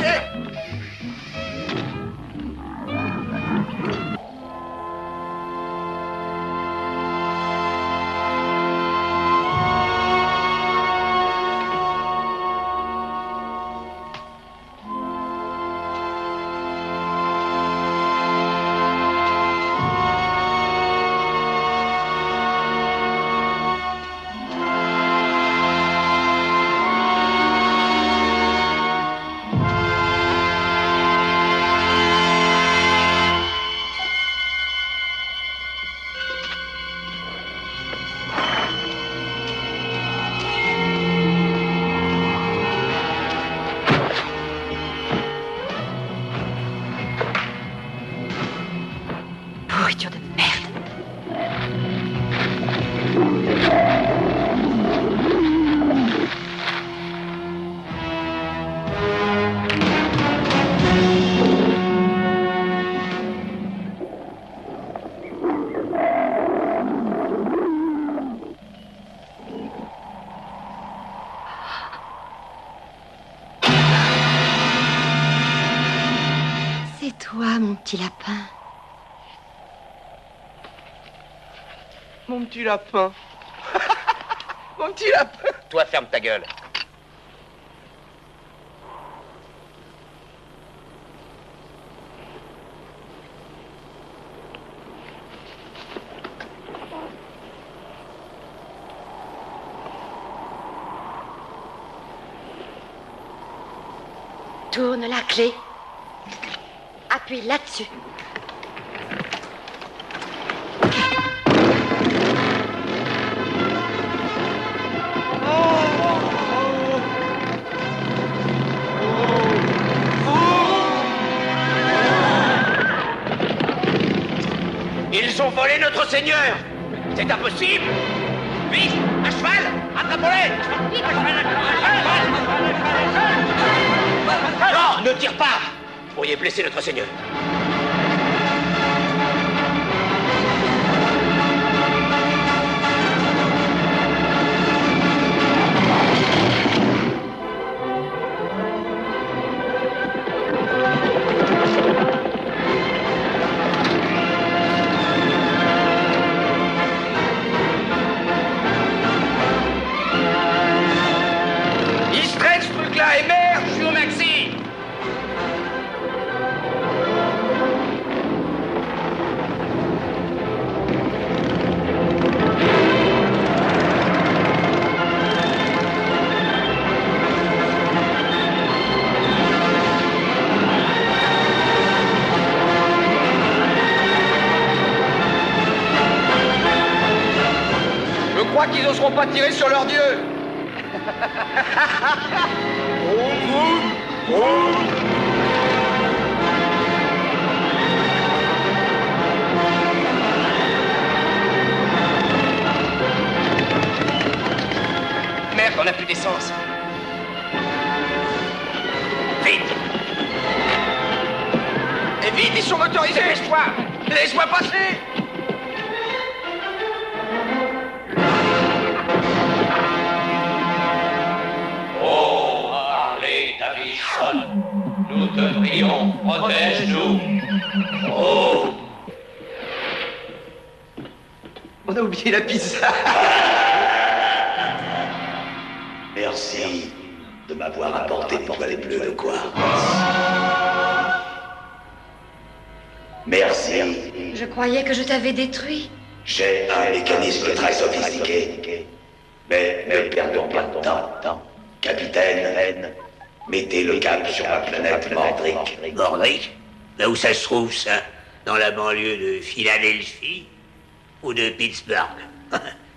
Pourriture de merde. C'est toi, mon petit lapin. Mon petit lapin. Mon petit lapin. Toi, ferme ta gueule. Tourne la clé. Appuie là-dessus. Ils ont volé notre Seigneur. C'est impossible. Vite, à cheval, attrape-les. Vite, à cheval, non, ne tire pas. Vous pourriez blesser notre Seigneur. pas tirer sur leur dieu. Merde, on n'a plus d'essence. Vite! Et vite, ils sont motorisés. Laisse-moi. Laisse-moi passer. Oh, Harley Davidson, nous te prions, protège-nous. Oh! On a oublié la pizza. Merci de m'avoir apporté pour les bleus de quoi. Merci. Je croyais que je t'avais détruit. J'ai un mécanisme très sophistiqué. Mais ne perdons pas de temps. Capitaine, mettez le cap sur la planète Mordric. Mordric? Là où ça se trouve, ça? Dans la banlieue de Philadelphie ou de Pittsburgh?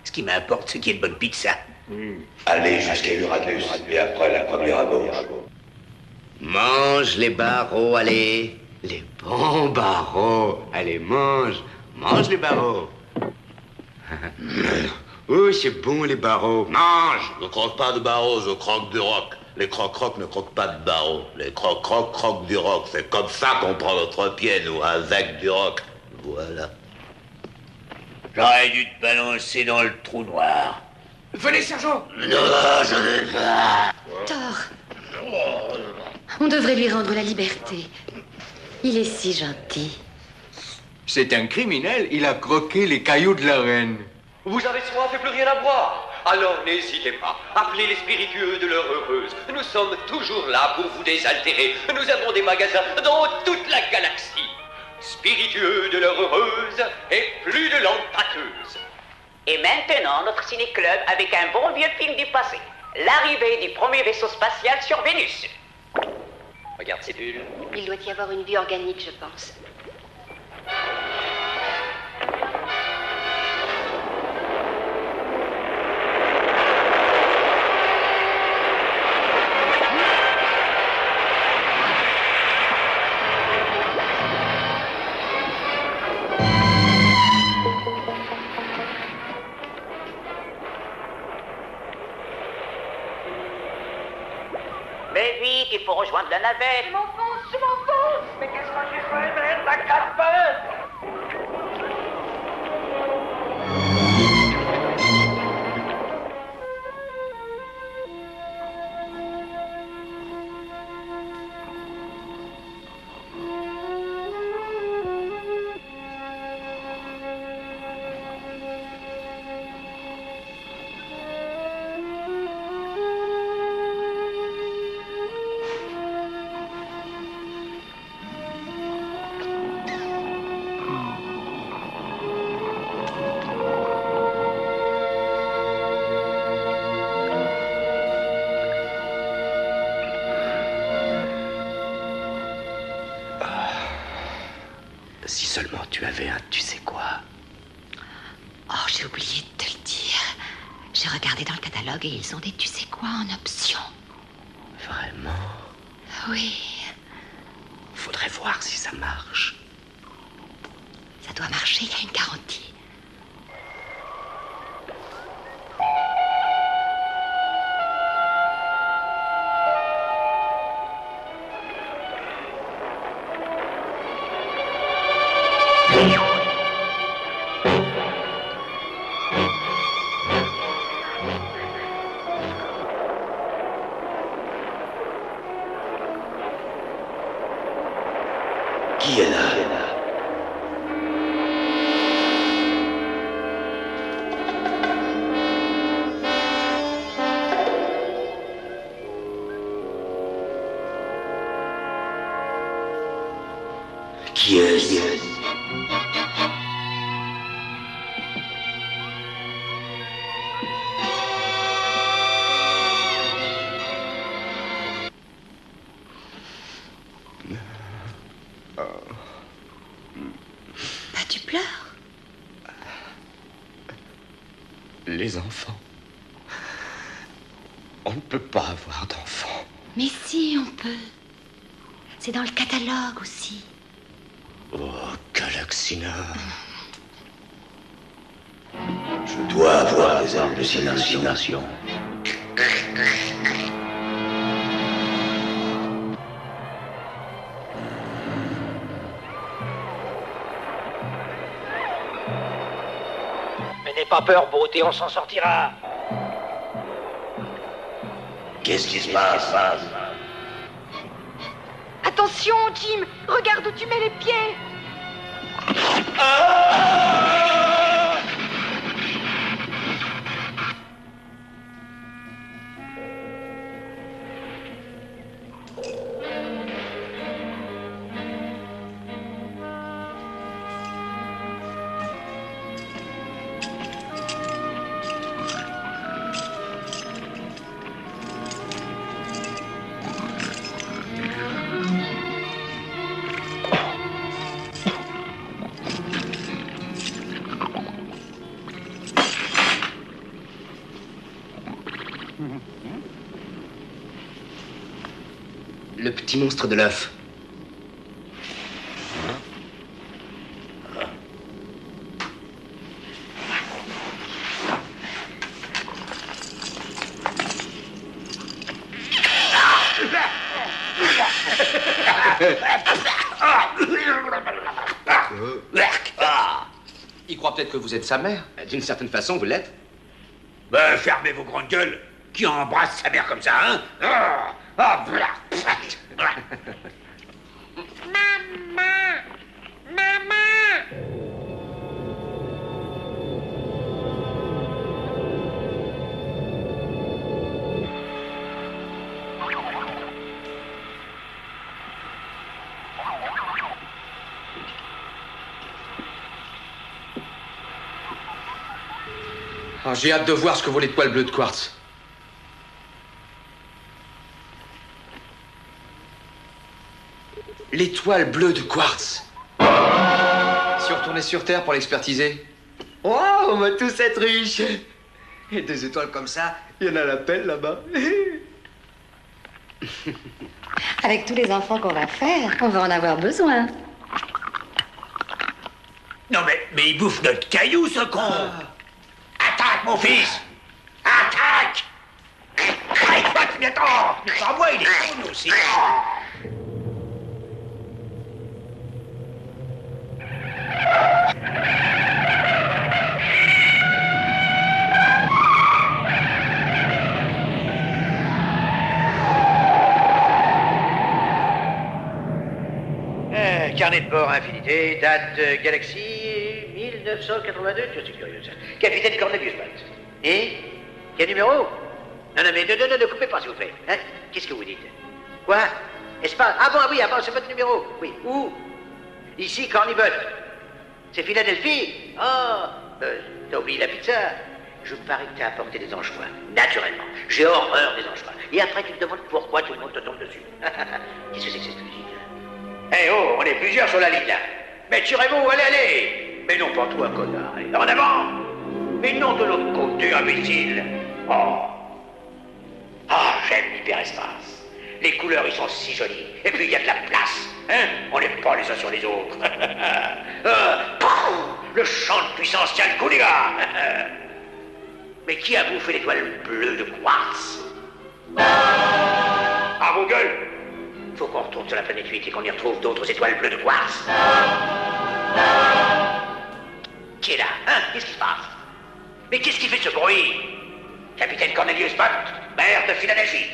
Ce qui m'importe, c'est qu'il y ait de bonne pizza. Allez jusqu'à Uranus et après la première abauche. Mange les barreaux, allez. Les bons barreaux. Allez, mange. Mange les barreaux. Oh, c'est bon, les barreaux. Mange. Je ne croque pas de barreaux, je croque du roc. Les croque-crocs ne croquent pas de barreaux. Les croque-crocs croquent du roc. C'est comme ça qu'on prend notre pied, nous, avec du roc. Voilà. J'aurais dû te balancer dans le trou noir. Venez, sergent. Non, je ne veux pas. Thor, on devrait lui rendre la liberté. Il est si gentil. C'est un criminel. Il a croqué les cailloux de la reine. Vous avez soif et plus rien à boire. Alors n'hésitez pas, appelez les spiritueux de l'heure heureuse. Nous sommes toujours là pour vous désaltérer. Nous avons des magasins dans toute la galaxie. Spiritueux de l'heure heureuse et plus de lampes pâteuses. Et maintenant, notre ciné-club avec un bon vieux film du passé. L'arrivée du premier vaisseau spatial sur Vénus. Regarde ces bulles. Il doit y avoir une vie organique, je pense. Mais vite, il faut rejoindre la navette. Je m'enfonce. Mais qu'est-ce que j'ai fait, merde, la casse-peur? Si seulement tu avais un tu sais quoi. Oh, j'ai oublié de te le dire. J'ai regardé dans le catalogue et ils ont des tu sais quoi en option. Vraiment? Oui, Faudrait voir si ça marche. ça doit marcher, il y a une garantie. Qui est là? Qui est-ce? Tu pleures? Les enfants. On ne peut pas avoir d'enfant. Mais si, on peut. C'est dans le catalogue aussi. Oh, Galaxina. Je dois avoir des hallucinations. Mais n'aie pas peur, beauté, on s'en sortira. Qu'est-ce qui se passe? Attention, Jim, regarde où tu mets les pieds. Le petit monstre de l'œuf. Il croit peut-être que vous êtes sa mère. D'une certaine façon, vous l'êtes. Ben, fermez vos grandes gueules. Qui embrasse sa mère comme ça, hein? Maman! Maman! Ah, j'ai hâte de voir ce que vaut l'étoile bleue de quartz. L'étoile bleue de quartz. Si on retournait sur Terre pour l'expertiser. Oh, on va tous être riches. Et des étoiles comme ça, il y en a à la pelle là-bas. Avec tous les enfants qu'on va faire, on va en avoir besoin. Non mais il bouffe notre caillou, ce con. Attaque, mon fils. Attaque. Toi, tu m'attends. Sans moi, il est con, nous aussi. Carnet de bord Infinité, date Galaxie 1982, je suis curieux. Capitaine Cornelius Banks. Et quel numéro? Non, mais ne coupez pas, s'il vous plaît. Hein? Qu'est-ce que vous dites? Quoi? Espace? Ah bon, c'est votre numéro. Oui. Où? Ici, Cornybot. C'est Philadelphie? Oh, t'as oublié la pizza? Je parie que t'as apporté des anchois. Naturellement. J'ai horreur des anchois. Et après, tu te demandes pourquoi tout le monde te tombe dessus. Qu'est-ce que c'est que cette musique? Eh oh, on est plusieurs sur la ligne là. Mais tirez-vous, allez. Mais non pas toi, connard. Allez, en avant. Mais non de l'autre côté, imbécile. Oh. Ah, j'aime l'hyperespace. Les couleurs, ils sont si jolies. Et puis, il y a de la place. Hein? On n'est pas les uns sur les autres. Le champ de puissance tient le coup, les gars. Mais qui a bouffé l'étoile bleue de quartz? À vos gueules. Faut qu'on retourne sur la planète 8 et qu'on y retrouve d'autres étoiles bleues de quartz. Qui est là? Hein? Qu'est-ce qui se passe? Mais qu'est-ce qui fait ce bruit? Capitaine Cornelius Banks, maire de Philadelphie.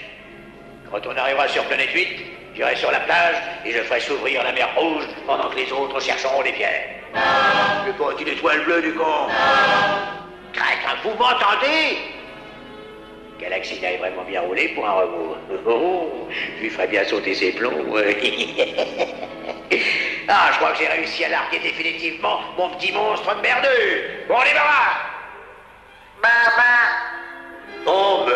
Quand on arrivera sur planète 8, j'irai sur la plage et je ferai s'ouvrir la mer Rouge pendant que les autres chercheront des pierres. Je pas une étoile bleue du con. Crête, vous m'entendez? Galaxina est vraiment bien roulé pour un remous. Oh, je lui ferais bien sauter ses plombs. Ah, je crois que j'ai réussi à larguer définitivement mon petit monstre merdeux. Bon, on démarre. Maman. Oh,